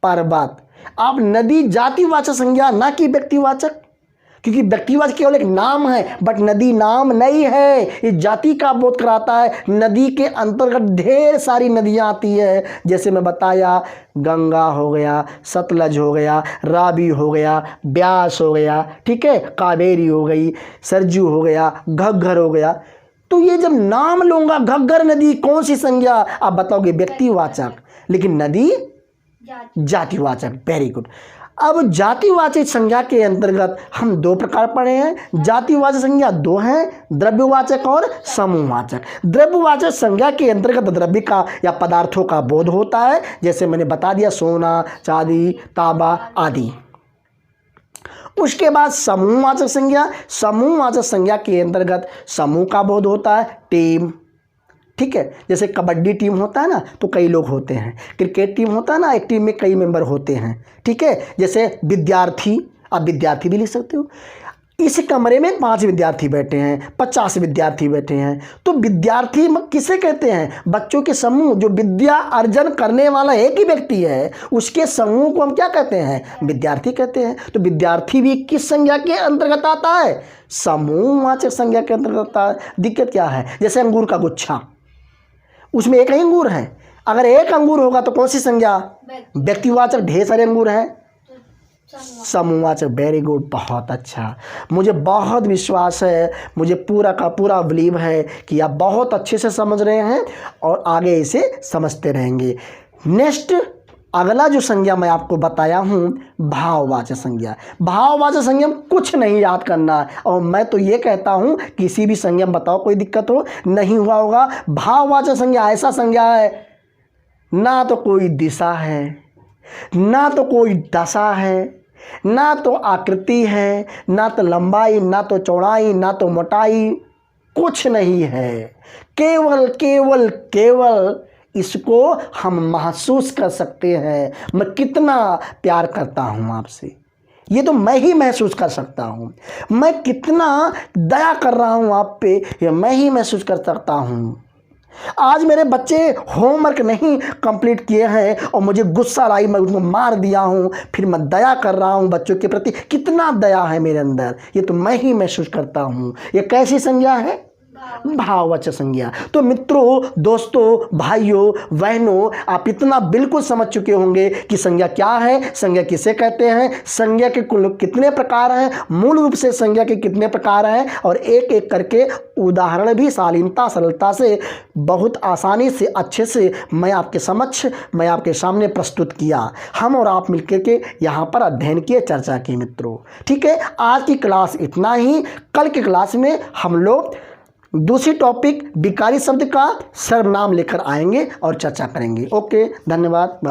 पर्वत। अब नदी जातिवाचक संज्ञा, ना कि व्यक्तिवाचक। क्योंकि व्यक्तिवाचक केवल एक नाम है, बट नदी नाम नहीं है। ये जाति का बोध कराता है। नदी के अंतर्गत ढेर सारी नदियाँ आती है, जैसे मैं बताया, गंगा हो गया, सतलज हो गया, रावी हो गया, ब्यास हो गया, ठीक है, कावेरी हो गई, सरजू हो गया, घग्गर हो गया। तो ये जब नाम लूँगा, घग्गर नदी कौन सी संज्ञा, आप बताओगे व्यक्तिवाचक, लेकिन नदी जाति जातिवाचक। Very good. अब जातिवाचक संज्ञा के अंतर्गत हम दो प्रकार पढ़े हैं। जातिवाचक संज्ञा दो हैं, द्रव्यवाचक और समूहवाचक। द्रव्यवाचक संज्ञा के अंतर्गत द्रव्य का या पदार्थों का बोध होता है, जैसे मैंने बता दिया, सोना, चांदी, तांबा आदि। उसके बाद समूहवाचक संज्ञा। समूहवाचक संज्ञा के अंतर्गत समूह का बोध होता है, टीम, ठीक है। जैसे कबड्डी टीम होता है ना, तो कई लोग होते हैं। क्रिकेट टीम होता है ना, एक टीम में कई मेंबर होते हैं, ठीक है। जैसे विद्यार्थी, आप विद्यार्थी भी लिख सकते हो। इस कमरे में 5 विद्यार्थी बैठे हैं, 50 विद्यार्थी बैठे हैं, तो विद्यार्थी किसे कहते हैं? बच्चों के समूह। जो विद्या अर्जन करने वाला एक ही व्यक्ति है, उसके समूह को हम क्या कहते हैं? विद्यार्थी कहते हैं। तो विद्यार्थी भी किस संज्ञा के अंतर्गत आता है? समूहवाचक संज्ञा के अंतर्गत आता है। दिक्कत क्या है? जैसे अंगूर का गुच्छा, उसमें एक ही अंगूर है। अगर एक अंगूर होगा तो कौन सी संज्ञा? व्यक्तिवाचक। ढेर सारे अंगूर हैं, समूहवाचक। वेरी गुड, बहुत अच्छा। मुझे बहुत विश्वास है, मुझे पूरा का पूरा बिलीव है कि आप बहुत अच्छे से समझ रहे हैं और आगे इसे समझते रहेंगे। नेक्स्ट, अगला जो संज्ञा मैं आपको बताया हूँ, भाववाचक संज्ञा। भाववाचक संज्ञा कुछ नहीं याद करना है, और मैं तो ये कहता हूँ किसी भी संज्ञा में बताओ, कोई दिक्कत हो नहीं हुआ होगा। भाववाचक संज्ञा ऐसा संज्ञा है, ना तो कोई दिशा है, ना तो कोई दशा है, ना तो आकृति है, ना तो लंबाई, ना तो चौड़ाई, ना तो मोटाई, कुछ नहीं है। केवल केवल केवल इसको हम महसूस कर सकते हैं। मैं कितना प्यार करता हूँ आपसे, ये तो मैं ही महसूस कर सकता हूँ। मैं कितना दया कर रहा हूँ आप पे, ये मैं ही महसूस कर सकता हूँ। आज मेरे बच्चे होमवर्क नहीं कंप्लीट किए हैं और मुझे गुस्सा आई, मैं उनको मार दिया हूँ, फिर मैं दया कर रहा हूँ बच्चों के प्रति। कितना दया है मेरे अंदर, ये तो मैं ही महसूस करता हूँ। ये कैसी संज्ञा है? भाववाचक संज्ञा। तो मित्रों, दोस्तों, भाइयों, बहनों, आप इतना बिल्कुल समझ चुके होंगे कि संज्ञा क्या है, संज्ञा किसे कहते हैं, संज्ञा के कुल कितने प्रकार हैं, मूल रूप से संज्ञा के कितने प्रकार हैं, और एक एक करके उदाहरण भी शालीनता सरलता से बहुत आसानी से अच्छे से मैं आपके सामने प्रस्तुत किया। हम और आप मिलकर के यहाँ पर अध्ययन किए, चर्चा की मित्रों। ठीक है, आज की क्लास इतना ही। कल की क्लास में हम लोग दूसरी टॉपिक विकारी शब्द का सर्वनाम लेकर आएंगे और चर्चा करेंगे। ओके, धन्यवाद।